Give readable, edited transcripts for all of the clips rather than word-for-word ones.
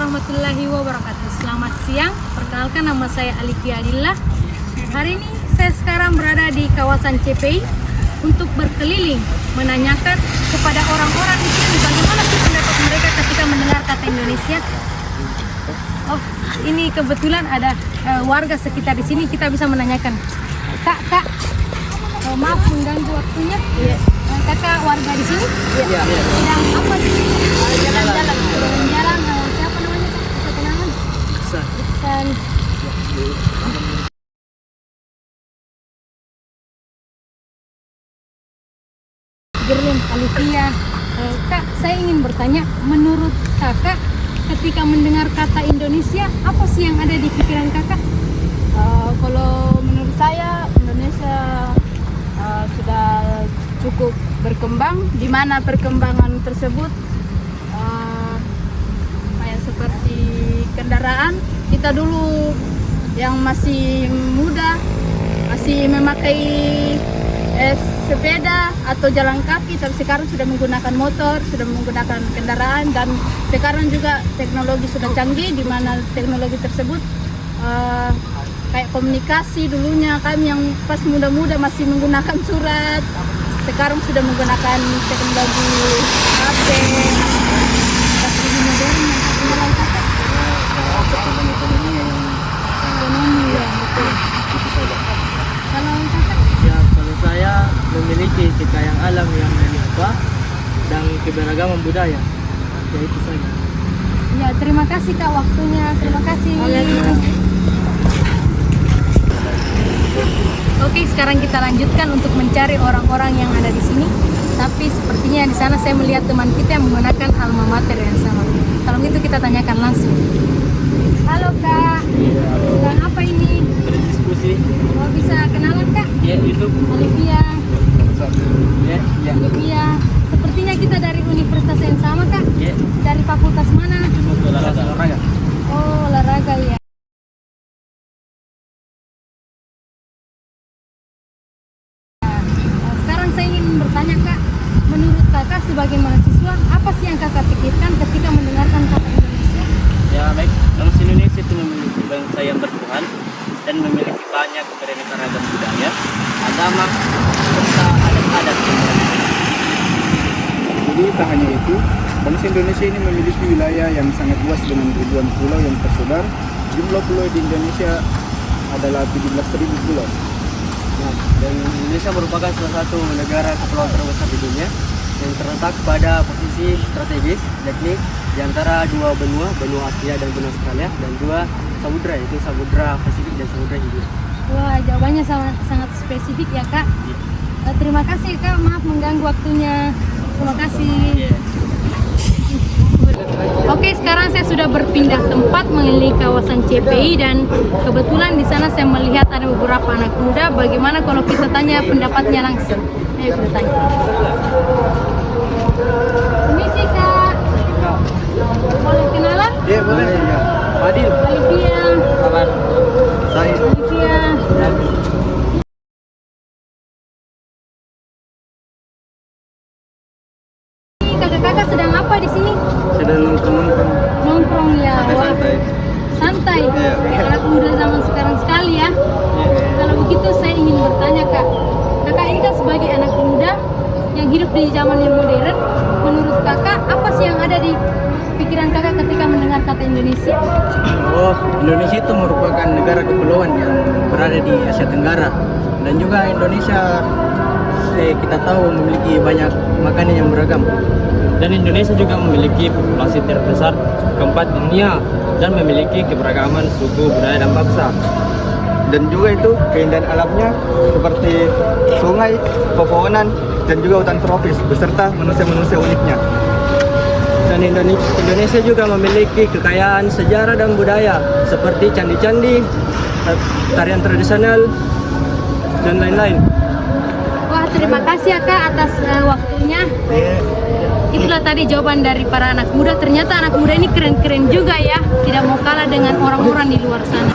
warahmatullahi wabarakatuh. Selamat siang, perkenalkan nama saya Alifia Adillah. Hari ini saya sekarang berada di kawasan CPI untuk berkeliling menanyakan kepada orang-orang di sini bagaimana sih pendapat mereka ketika mendengar kata Indonesia. Oh, ini kebetulan ada warga sekitar di sini, kita bisa menanyakan. Kak, maaf mengganggu waktunya. Iya. Kakak warga di sini? Iya. Sedang apa di sini? Jalan-jalan. Jalan-jalan. Siapa namanya? Bisa kenalan? Iksan. Gerlin Alifia. Kak, saya ingin bertanya, menurut kakak ketika mendengar kata Indonesia, apa sih yang ada di pikiran kakak? Kalau menurut saya Indonesia sudah cukup berkembang, di mana perkembangan tersebut kayak seperti kendaraan. Kita dulu yang masih muda masih memakai sepeda atau jalan kaki, tapi sekarang sudah menggunakan motor, sudah menggunakan kendaraan, dan sekarang juga teknologi sudah canggih, di mana teknologi tersebut kayak komunikasi. Dulunya kami yang pas muda-muda masih menggunakan surat, sekarang sudah menggunakan teknologi HP. Teknologi modern yang ekonomi ya, betul. Kalau saya memiliki kekayaan alam yang melimpah dan keberagaman budaya, ya itu saja. Ya, terima kasih Kak waktunya, terima kasih. Oke, sekarang kita lanjutkan untuk mencari orang-orang yang ada di sini. Tapi sepertinya di sana saya melihat teman kita yang menggunakan alma mater yang sama. Kalau gitu kita tanyakan langsung. Halo Kak, sedang apa ini? Berdiskusi. Oh, bisa kenalan Kak? Ya, Yusuf. Alifia. Ya. Alifia. Sepertinya kita dari universitas yang sama Kak. Ya. Dari fakultas mana? Olahraga. Oh, olahraga ya. Sekarang saya ingin bertanya Kak, menurut Kakak sebagai mahasiswa, apa sih yang Kakak pikirkan ketika mendengarkan kata Indonesia? Ya baik, bangsa Indonesia itu memiliki bangsa yang bertuhan dan memiliki banyak kebenekaan ragam budaya, agama, serta adat-adat. Jadi tak hanya itu, bangsa Indonesia ini memiliki wilayah yang sangat luas dengan ribuan pulau yang tersebar. Jumlah pulau di Indonesia adalah 17.000 pulau. Nah, dan Indonesia merupakan salah satu negara kepulauan terbesar di dunia yang terletak pada posisi strategis, yakni di antara dua benua Asia dan benua Australia, dan dua samudra, yaitu Samudra Pasifik dan Samudra Hindia. Wah, jawabannya sangat spesifik ya Kak. Terima kasih Kak, maaf mengganggu waktunya. Terima kasih. Oke, sekarang saya sudah berpindah tempat mengelilingi kawasan CPI dan kebetulan di sana saya melihat ada beberapa anak muda. Bagaimana kalau kita tanya pendapatnya langsung? Ayo kita tanya. Permisi Kak. Boleh kenalan? Iya boleh. Ya. Fadil. Alifia. Kabar. Saya. Alifia. Kakak-kakak sedang apa di sini? Sedang nongkrong. Nongkrong ya. Wah, santai. Anak muda zaman sekarang sekali ya. Kalau begitu saya ingin bertanya Kak, kakak ini kan sebagai anak muda yang hidup di zaman yang modern, menurut kakak apa sih yang ada di pikiran kakak ketika mendengar kata Indonesia? Oh, Indonesia itu merupakan negara kepulauan yang berada di Asia Tenggara, dan juga Indonesia kita tahu memiliki banyak makanan yang beragam. Dan Indonesia juga memiliki populasi terbesar keempat di dunia dan memiliki keberagaman suku, budaya, dan bangsa. Dan juga itu keindahan alamnya seperti sungai, pepohonan, dan juga hutan tropis beserta manusia-manusia uniknya. Dan Indonesia juga memiliki kekayaan sejarah dan budaya seperti candi-candi, tarian tradisional, dan lain-lain. Wah, terima kasih ya Kak atas waktunya. Itulah tadi jawaban dari para anak muda. Ternyata anak muda ini keren-keren juga ya, tidak mau kalah dengan orang-orang di luar sana.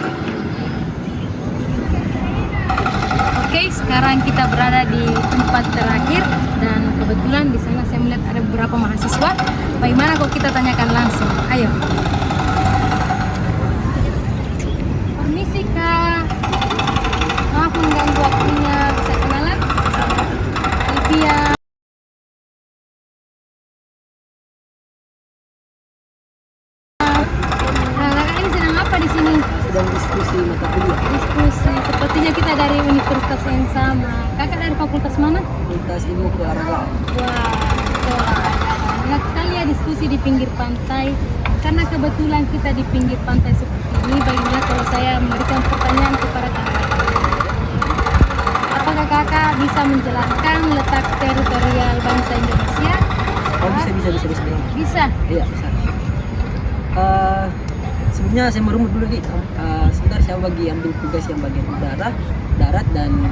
Oke, sekarang kita berada di tempat terakhir dan kebetulan di sana saya melihat ada beberapa mahasiswa. Bagaimana kalau kita tanyakan langsung? Ayo. untuk mengganggu waktunya. Bisa kenalan? Alvia. Nah, kakak ini sedang apa di sini? Sedang diskusi mata kuliah Diskusi. Sepertinya kita dari universitas yang sama. Kakak dari fakultas mana? Fakultas Ilmu Keolahragaan. Wah, enak sekali ya diskusi di pinggir pantai. Karena kebetulan kita di pinggir pantai seperti ini, bagaimana kalau saya memberikan pertanyaan kepada kakak? Apakah kakak bisa menjelaskan letak teritorial bangsa Indonesia? Oh bisa. Bisa. Iya bisa. Sebenarnya saya merumut dulu nih. Sebentar saya ambil tugas yang bagian udara, darat dan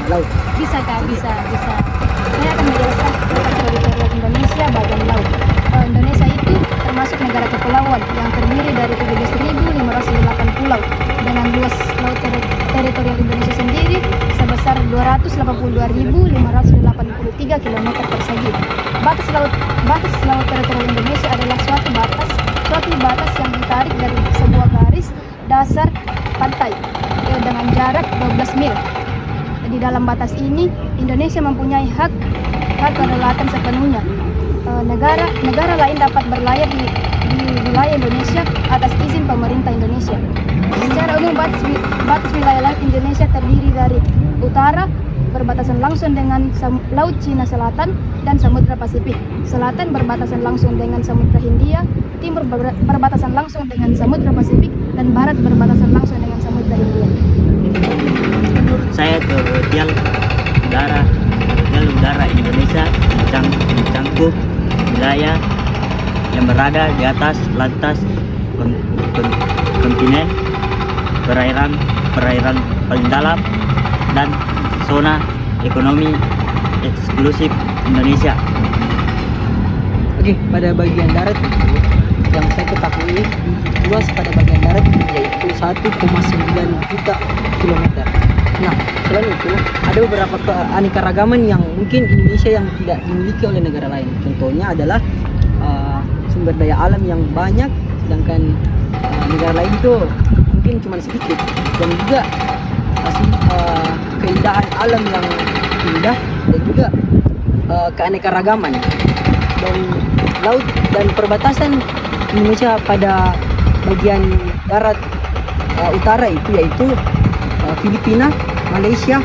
laut. Bisa kak, bisa. Saya akan menjelaskan letak teritorial Indonesia bagian laut. Indonesia itu termasuk negara kepulauan yang terdiri dari 17.508 pulau dengan luas laut teritorial Indonesia sendiri sebesar 282.583 km persegi. Batas laut teritorial Indonesia adalah suatu batas yang ditarik dari sebuah garis dasar pantai dengan jarak 12 mil. Di dalam batas ini, Indonesia mempunyai hak kedaulatan sepenuhnya. Negara lain dapat berlayar di wilayah Indonesia atas izin pemerintah Indonesia. Secara umum batas wilayah laut Indonesia terdiri dari utara berbatasan langsung dengan Laut Cina Selatan dan Samudra Pasifik, selatan berbatasan langsung dengan Samudra Hindia, timur berbatasan langsung dengan Samudra Pasifik, dan barat berbatasan langsung dengan Samudra Hindia. Menurut saya teritorial udara Indonesia mencangkup wilayah yang berada di atas lantas kontinen, perairan paling dalam, dan zona ekonomi eksklusif Indonesia. Oke, pada bagian darat yang saya ketahui luas pada bagian darat yaitu 1,9 juta kilometer. Nah, selain itu ada beberapa keanekaragaman yang mungkin Indonesia yang tidak dimiliki oleh negara lain. Contohnya adalah sumber daya alam yang banyak, sedangkan negara lain itu mungkin cuma sedikit, dan juga keindahan alam yang indah dan juga keanekaragaman. Dan laut dan perbatasan Indonesia pada bagian darat utara itu yaitu Filipina, Malaysia,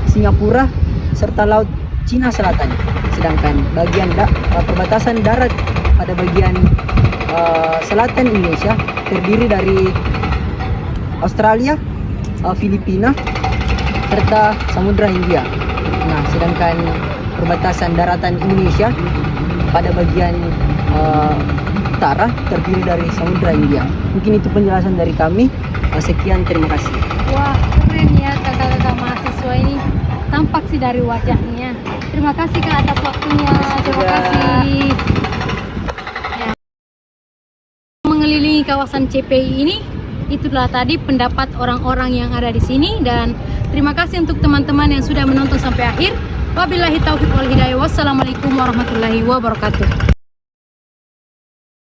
Singapura, serta Laut Cina Selatan. Sedangkan bagian perbatasan darat pada bagian selatan Indonesia terdiri dari Australia, Filipina, serta Samudra Hindia. Nah, sedangkan perbatasan daratan Indonesia pada bagian utara terdiri dari Samudra Hindia. Mungkin itu penjelasan dari kami. Sekian, terima kasih. Wah, keren ya kakak-kakak mahasiswa ini. Tampak sih dari wajahnya. Terima kasih kak atas waktunya. Terima kasih. Ya. Mengelilingi kawasan CPI ini, itulah tadi pendapat orang-orang yang ada di sini, dan terima kasih untuk teman-teman yang sudah menonton sampai akhir. Wabillahi taufiq wal hidayah. Wassalamualaikum warahmatullahi wabarakatuh.